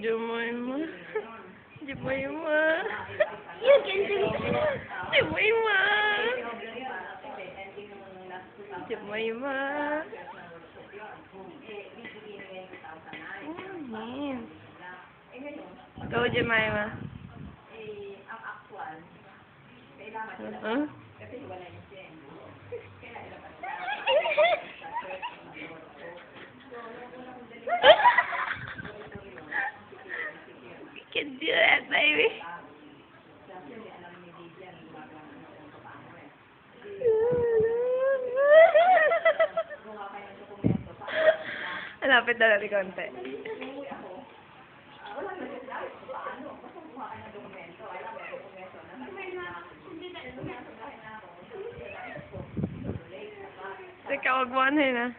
Jemima. Jemima. You can do that. Jemima. Jemima. Go, Jemima. Huh? You can do that, baby. Malapit na natin konti. Teka, wag mo ano yun, ah.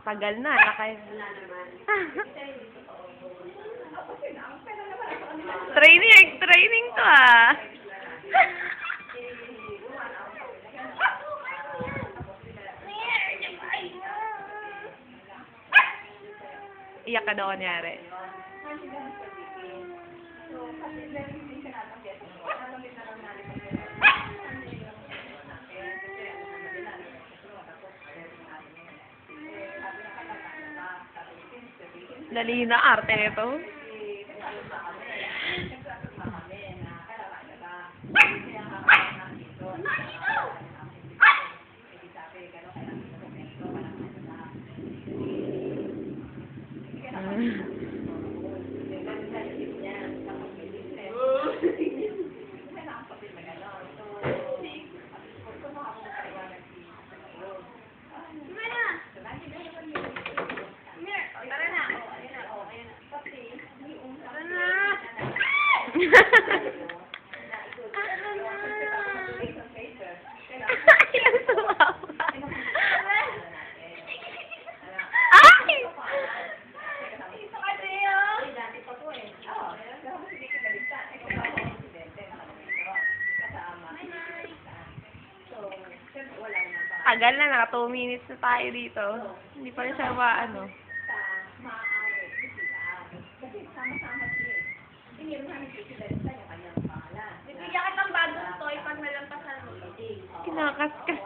Tagal na, nakay. Training to, ah. Iyak ka daw kunyari. Dali na, arte nito. Tagal na, naka 2 minutes na tayo dito. Hindi pa rin siya ano. Bibigyan ka ng bagong toy pag nalampasan mo. Kinakaskas.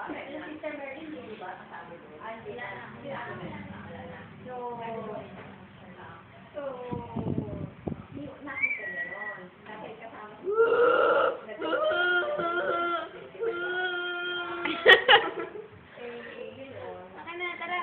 Baka na, tara.